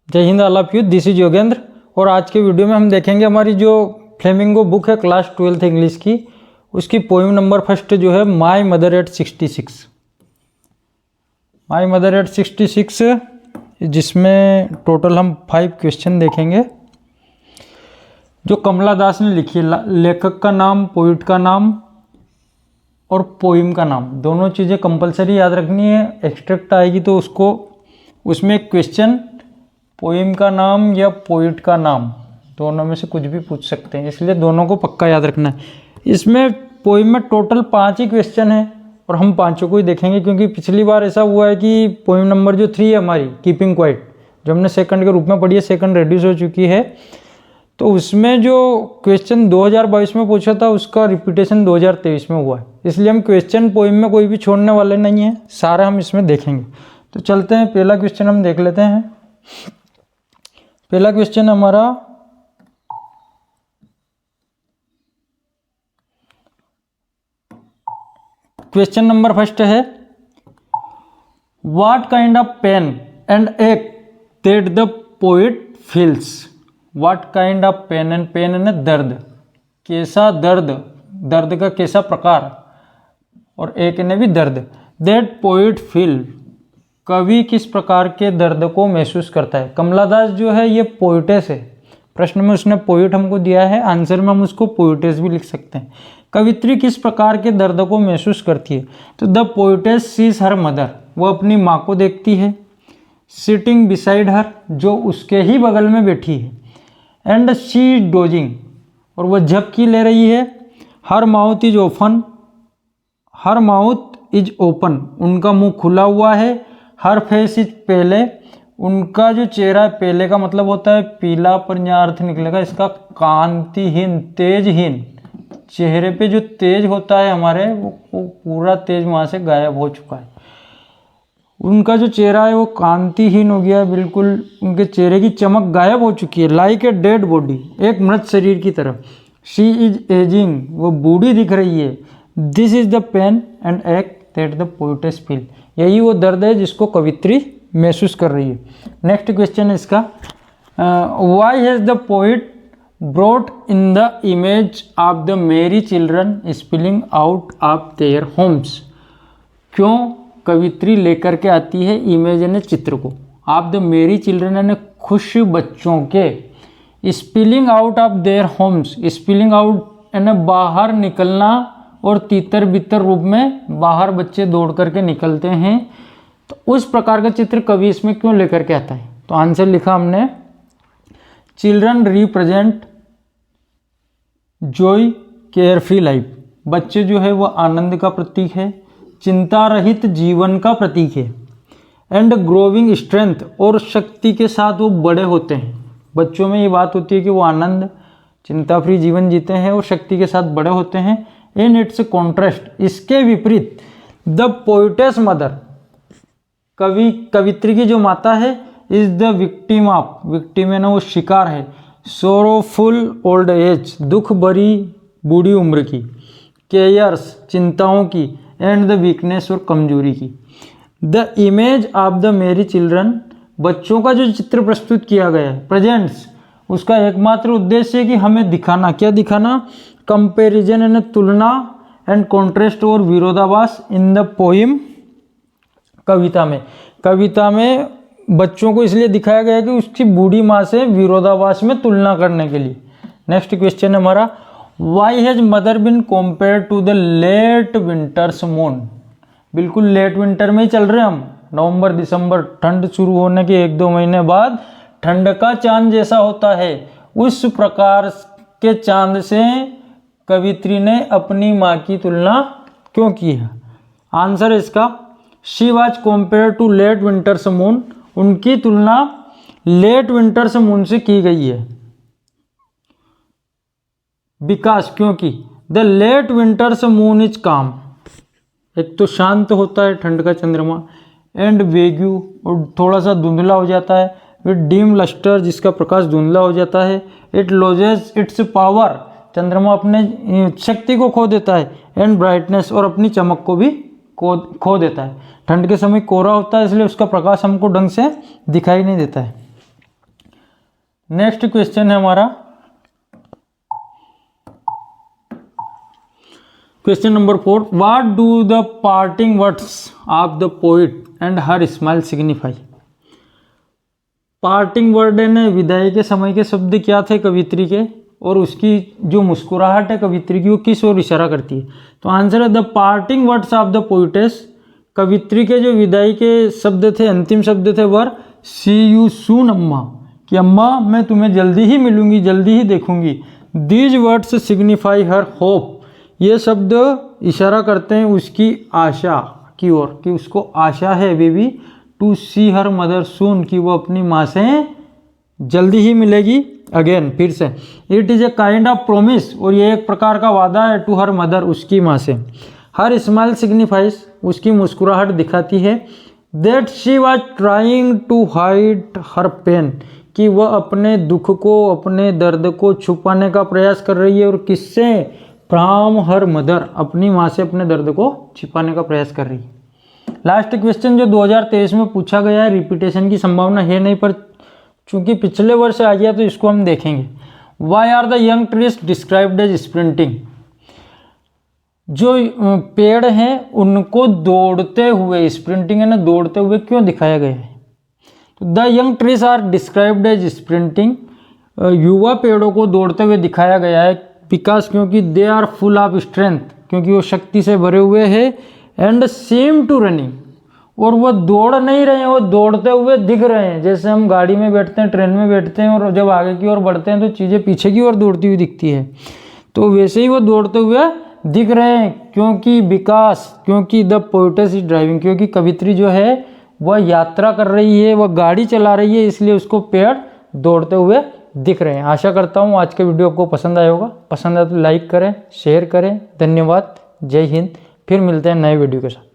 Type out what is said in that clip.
जय Hind all of you, this is Yogendra. और आज के वीडियो में हम देखेंगे हमारी जो फ्लेमिंगो बुक है क्लास 12th इंग्लिश की, उसकी पोइम नंबर फर्स्ट जो है my mother eight 66। My mother eight 66, जिसमें टोटल हम 5 क्वेश्चन देखेंगे जो कमला दास ने लिखी है। लेखक का नाम, पोइट का नाम और पोइम का नाम, दोनों चीज़ें कंपलसरी याद रखनी है। एक्सट्रैक्ट आएगी तो उसमें क्वेश्चन पोइम का नाम या पोइट का नाम दोनों में से कुछ भी पूछ सकते हैं, इसलिए दोनों को पक्का याद रखना है। इसमें पोइम में टोटल 5 ही क्वेश्चन हैं और हम 5 को ही देखेंगे, क्योंकि पिछली बार ऐसा हुआ है कि पोइम नंबर जो 3 है हमारी कीपिंग क्वाइट, जो हमने सेकंड के रूप में पढ़ी है, सेकंड रिड्यूस हो चुकी है। तो उसमें जो क्वेश्चन 2022 में पूछा था उसका रिपीटेशन 2023 में हुआ है, इसलिए हम क्वेश्चन पोइम में कोई भी छोड़ने वाले नहीं हैं, सारे हम इसमें देखेंगे। तो चलते हैं, पहला क्वेश्चन हम देख लेते हैं। पहला क्वेश्चन हमारा क्वेश्चन नंबर फर्स्ट है, what kind of pain and ache that the poet feels. What kind of pain and pain यानी दर्द, कैसा दर्द, दर्द का कैसा प्रकार, और एक ने भी दर्द। दैट पोइट फील, कवि किस प्रकार के दर्द को महसूस करता है। कमला दास जो है ये पोइटेस है, प्रश्न में उसने पोइट हमको दिया है, आंसर में हम उसको पोइटेस भी लिख सकते हैं। कवित्री किस प्रकार के दर्द को महसूस करती है, तो the poetess seize her mother, वो अपनी माँ को देखती है। सिटिंग बिसाइड हर, जो उसके ही बगल में बैठी है। एंड शी डोजिंग, और वह झपकी ले रही है। हर mouth is open, her mouth is open, उनका मुंह खुला हुआ है। हर फेस इज पेले, उनका जो चेहरा, पेले का मतलब होता है पीला, पर यहाँ अर्थ निकलेगा इसका कांतिहीन, तेजहीन। चेहरे पे जो तेज होता है हमारे, वो पूरा तेज वहाँ से गायब हो चुका है। उनका जो चेहरा है वो कांतिहीन हो गया है, बिल्कुल उनके चेहरे की चमक गायब हो चुकी है। लाइक ए डेड बॉडी, एक मृत शरीर की तरह। शी इज एजिंग, वो बूढ़ी दिख रही है। This is the pain and ache that the poetess feel, यही वो दर्द है जिसको कवित्री महसूस कर रही है। नेक्स्ट क्वेश्चन है इसका, why has the poet brought in the image of the merry children spilling out of their homes. क्यों कवित्री लेकर के आती है इमेज यानी चित्र को, ऑफ द मेरी चिल्ड्रन यानी खुश बच्चों के। Spilling out of their Holmes, spilling out यानी बाहर निकलना, और तीतर बितर रूप में बाहर बच्चे दौड़ करके निकलते हैं। तो उस प्रकार का चित्र कवि इसमें क्यों लेकर के आता है, तो आंसर लिखा हमने, children represent Joy carefree life, बच्चे जो है वो आनंद का प्रतीक है, चिंता रहित जीवन का प्रतीक है। एंड ग्रोविंग स्ट्रेंथ, और शक्ति के साथ वो बड़े होते हैं। बच्चों में ये बात होती है कि वो आनंद, चिंता फ्री जीवन जीते हैं और शक्ति के साथ बड़े होते हैं। इन इट्स कॉन्ट्रास्ट, इसके विपरीत, द पोइटेस मदर, कवित्री की जो माता है, is the victim of, victim है ना वो शिकार है, सोरोफुल ओल्ड एज, दुख भरी बूढ़ी उम्र की, केयर्स चिंताओं की, एंड द वीकनेस और कमजोरी की। The image of the merry children, बच्चों का जो चित्र प्रस्तुत किया गया है, प्रेजेंट्स, उसका एकमात्र उद्देश्य है कि हमें दिखाना, क्या दिखाना, कंपेरिजन यानी तुलना, एंड कॉन्ट्रास्ट और विरोधाभास इन द पोइम, कविता में। कविता में बच्चों को इसलिए दिखाया गया है कि उसकी बूढ़ी माँ से विरोधाभास में तुलना करने के लिए। नेक्स्ट क्वेश्चन है हमारा, why has mother been compare to the late winter's moon. बिल्कुल लेट विंटर में ही चल रहे हैं हम, नवंबर दिसंबर, ठंड शुरू होने के 1-2 महीने बाद ठंड का चांद जैसा होता है, उस प्रकार के चांद से कवित्री ने अपनी माँ की तुलना क्यों की है। आंसर है इसका, she was compare to late winter's moon, उनकी तुलना लेट विंटर्स मून से की गई है। बिकॉज, क्योंकि the late winter's moon is calm, एक तो शांत होता है ठंड का चंद्रमा, एंड वेग्यू, और थोड़ा सा धुंधला हो जाता है, विद डीम लस्टर, जिसका प्रकाश धुंधला हो जाता है। इट लॉजेस इट्स पावर, चंद्रमा अपने शक्ति को खो देता है। एंड ब्राइटनेस, और अपनी चमक को भी खो देता है। ठंड के समय कोहरा होता है, इसलिए उसका प्रकाश हमको ढंग से दिखाई नहीं देता है। नेक्स्ट क्वेश्चन है हमारा question number 4, what do the parting words of the poet and her smile signify. Parting word ने विदाई के समय के शब्द क्या थे कवित्री के, और उसकी जो मुस्कुराहट है कवित्री की वो किस ओर इशारा करती है। तो आंसर है the parting words of the poetess. कवित्री के जो विदाई के शब्द थे, अंतिम शब्द थे, वर सी यू सून अम्मा, कि अम्मा मैं तुम्हें जल्दी ही मिलूंगी, जल्दी ही देखूंगी। These words signify her hope, ये शब्द इशारा करते हैं उसकी आशा की ओर, कि उसको आशा है baby to see her mother soon, कि वो अपनी माँ से जल्दी ही मिलेगी अगेन, फिर से। It is a kind of promise, और ये एक प्रकार का वादा है, टू हर मदर, उसकी माँ से। हर स्माइल सिग्निफाइज, उसकी मुस्कुराहट दिखाती है, that she was trying to hide her pain, कि वह अपने दुख को, अपने दर्द को छुपाने का प्रयास कर रही है। और किससे? फ्रॉम हर मदर, अपनी माँ से अपने दर्द को छिपाने का प्रयास कर रही है। लास्ट क्वेश्चन जो 2023 में पूछा गया है, रिपीटेशन की संभावना है नहीं, पर चूंकि पिछले वर्ष आ गया तो इसको हम देखेंगे। Why are the young trees described as sprinting, जो पेड़ हैं उनको दौड़ते हुए, स्प्रिंटिंग है ना, दौड़ते हुए क्यों दिखाया गया है। तो the young trees are described as sprinting, युवा पेड़ों को दौड़ते हुए दिखाया गया है, बिकॉज क्योंकि they are full of strength, क्योंकि वो शक्ति से भरे हुए हैं, एंड सेम टू रनिंग, और वो दौड़ नहीं रहे हैं, वो दौड़ते हुए दिख रहे हैं। जैसे हम गाड़ी में बैठते हैं, ट्रेन में बैठते हैं, और जब आगे की ओर बढ़ते हैं तो चीज़ें पीछे की ओर दौड़ती हुई दिखती है, तो वैसे ही वो दौड़ते हुए दिख रहे हैं। क्योंकि द पोएटेस इज ड्राइविंग, क्योंकि कवित्री जो है वह यात्रा कर रही है, वह गाड़ी चला रही है, इसलिए उसको पेड़ दौड़ते हुए दिख रहे हैं। आशा करता हूँ आज का वीडियो आपको पसंद आया होगा। पसंद आया तो लाइक करें, शेयर करें। धन्यवाद, जय हिंद। फिर मिलते हैं नए वीडियो के साथ।